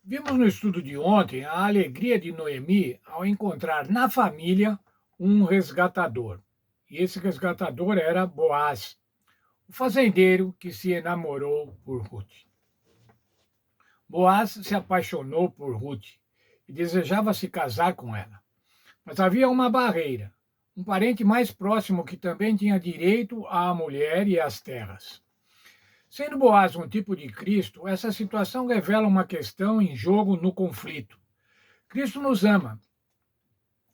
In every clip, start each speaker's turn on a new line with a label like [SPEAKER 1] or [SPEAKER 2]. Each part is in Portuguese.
[SPEAKER 1] Vimos no estudo de ontem a alegria de Noemi ao encontrar na família um resgatador. E esse resgatador era Boaz, o fazendeiro que se enamorou por Ruth. Boaz se apaixonou por Ruth e desejava se casar com ela. Mas havia uma barreira, um parente mais próximo que também tinha direito à mulher e às terras. Sendo Boaz um tipo de Cristo, essa situação revela uma questão em jogo no conflito. Cristo nos ama,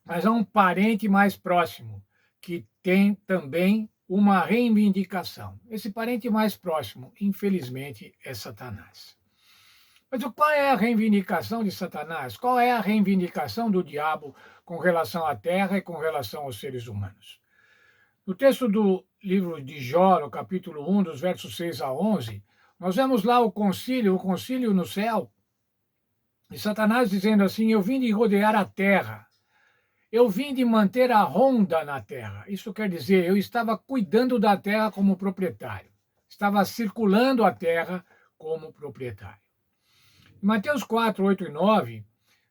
[SPEAKER 1] mas há um parente mais próximo que tem também uma reivindicação. Esse parente mais próximo, infelizmente, é Satanás. Mas qual é a reivindicação de Satanás? Qual é a reivindicação do diabo com relação à terra e com relação aos seres humanos? No texto do livro de Jó, no capítulo 1, dos versos 6 a 11, nós vemos lá o concílio no céu, e Satanás dizendo assim: Eu vim de rodear a terra, eu vim de manter a ronda na terra. Isso quer dizer, eu estava cuidando da terra como proprietário, estava circulando a terra como proprietário. Em Mateus 4, 8 e 9,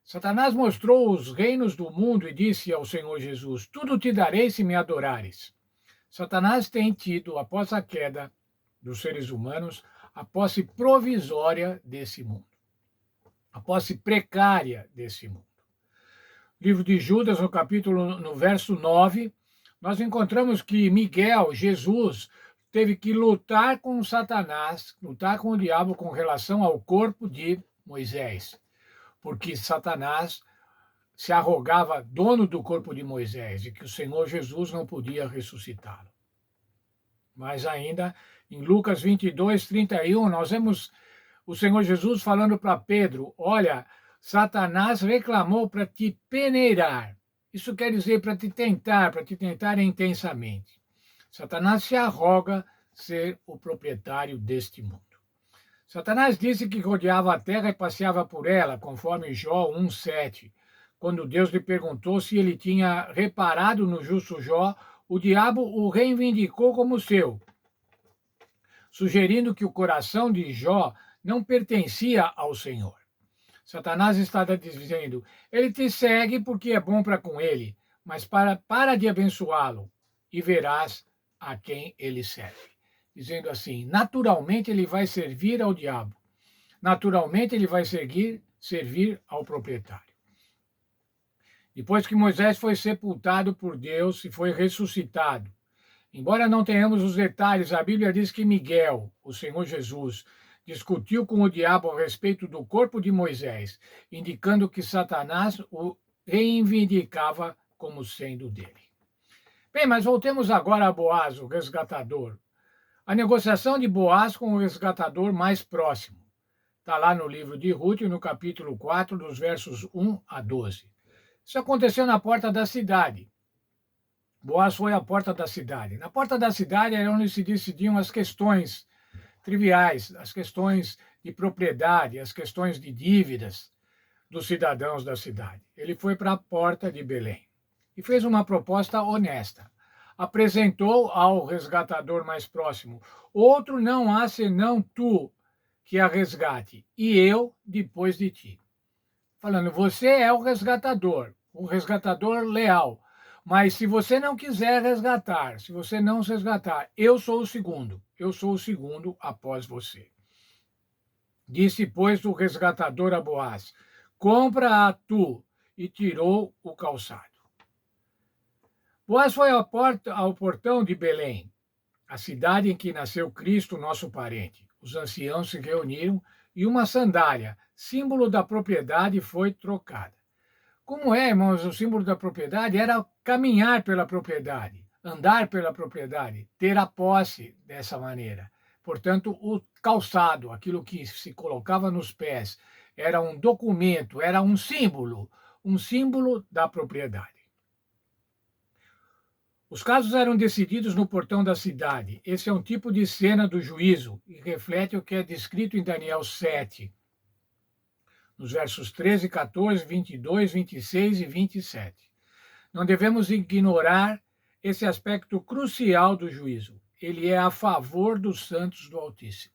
[SPEAKER 1] Satanás mostrou os reinos do mundo e disse ao Senhor Jesus: Tudo te darei se me adorares. Satanás tem tido, após a queda dos seres humanos, a posse provisória desse mundo, a posse precária desse mundo. Livro de Judas, no verso 9, nós encontramos que Miguel, Jesus, teve que lutar com Satanás, lutar com o diabo com relação ao corpo de Moisés, porque Satanás se arrogava dono do corpo de Moisés e que o Senhor Jesus não podia ressuscitá-lo. Mas ainda, em Lucas 22, 31, nós vemos o Senhor Jesus falando para Pedro: Olha, Satanás reclamou para te peneirar. Isso quer dizer para te tentar intensamente. Satanás se arroga ser o proprietário deste mundo. Satanás disse que rodeava a terra e passeava por ela, conforme Jó 1,7. Quando Deus lhe perguntou se ele tinha reparado no justo Jó, o diabo o reivindicou como seu, sugerindo que o coração de Jó não pertencia ao Senhor. Satanás estava dizendo: ele te segue porque é bom para com ele, mas para de abençoá-lo e verás a quem ele serve. Dizendo assim: naturalmente ele vai servir ao diabo, naturalmente ele vai servir ao proprietário. Depois que Moisés foi sepultado por Deus e foi ressuscitado, embora não tenhamos os detalhes, a Bíblia diz que Miguel, o Senhor Jesus, discutiu com o diabo a respeito do corpo de Moisés, indicando que Satanás o reivindicava como sendo dele. Bem, mas voltemos agora a Boaz, o resgatador. A negociação de Boaz com o resgatador mais próximo. Está lá no livro de Ruth, no capítulo 4, dos versos 1 a 12. Isso aconteceu na porta da cidade. Boaz foi à porta da cidade. Na porta da cidade era onde se decidiam as questões triviais, as questões de propriedade, as questões de dívidas dos cidadãos da cidade. Ele foi para a porta de Belém e fez uma proposta honesta. Apresentou ao resgatador mais próximo: outro não há senão tu que a resgate, e eu depois de ti. Falando, você é o resgatador leal. Mas se você não quiser resgatar, se você não se resgatar, eu sou o segundo após você. Disse, pois, o resgatador a Boaz: compra-a tu, e tirou o calçado. Boaz foi ao portão de Belém, a cidade em que nasceu Cristo, nosso parente. Os anciãos se reuniram e uma sandália, símbolo da propriedade, foi trocada. Como é, irmãos, o símbolo da propriedade era caminhar pela propriedade, andar pela propriedade, ter a posse dessa maneira. Portanto, o calçado, aquilo que se colocava nos pés, era um documento, era um símbolo da propriedade. Os casos eram decididos no portão da cidade. Esse é um tipo de cena do juízo e reflete o que é descrito em Daniel 7, nos versos 13, 14, 22, 26 e 27. Não devemos ignorar esse aspecto crucial do juízo. Ele é a favor dos santos do Altíssimo.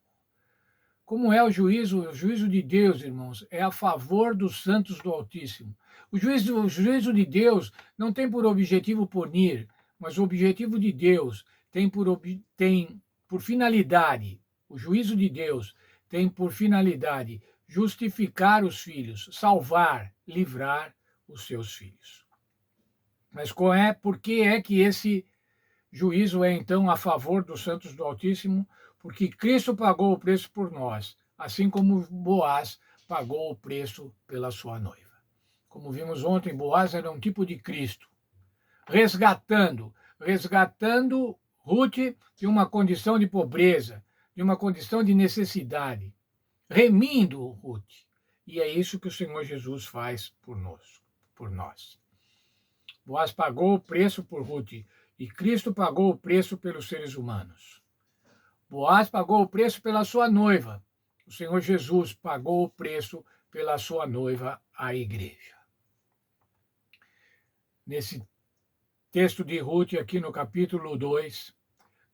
[SPEAKER 1] Como é o juízo de Deus, irmãos, é a favor dos santos do Altíssimo. O juízo de Deus não tem por objetivo punir, mas o objetivo de Deus tem por finalidade, o juízo de Deus tem por finalidade justificar os filhos, salvar, livrar os seus filhos. Mas por que é que esse juízo é então a favor dos santos do Altíssimo? Porque Cristo pagou o preço por nós, assim como Boaz pagou o preço pela sua noiva. Como vimos ontem, Boaz era um tipo de Cristo, resgatando Ruth de uma condição de pobreza, de uma condição de necessidade, remindo Ruth. E é isso que o Senhor Jesus faz por nós. Boaz pagou o preço por Ruth e Cristo pagou o preço pelos seres humanos. Boaz pagou o preço pela sua noiva. O Senhor Jesus pagou o preço pela sua noiva, a igreja. Nesse texto de Ruth, aqui no capítulo 2,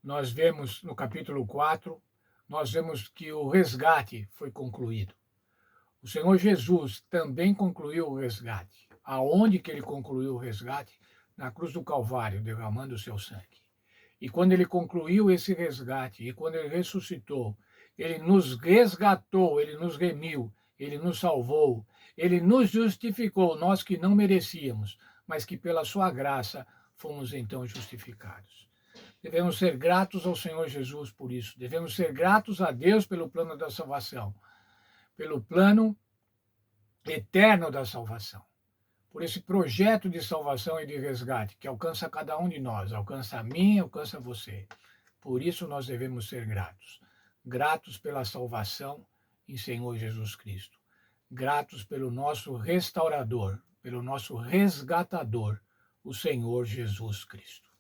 [SPEAKER 1] nós vemos, no capítulo 4, nós vemos que o resgate foi concluído. O Senhor Jesus também concluiu o resgate. Aonde que ele concluiu o resgate? Na cruz do Calvário, derramando o seu sangue. E quando ele concluiu esse resgate, e quando ele ressuscitou, ele nos resgatou, ele nos remiu, ele nos salvou, ele nos justificou, nós que não merecíamos, mas que pela sua graça fomos então justificados. Devemos ser gratos ao Senhor Jesus por isso. Devemos ser gratos a Deus pelo plano da salvação, pelo plano eterno da salvação, por esse projeto de salvação e de resgate que alcança cada um de nós, alcança a mim, alcança você. Por isso nós devemos ser gratos. Gratos pela salvação em Senhor Jesus Cristo. Gratos pelo nosso restaurador, pelo nosso resgatador, o Senhor Jesus Cristo.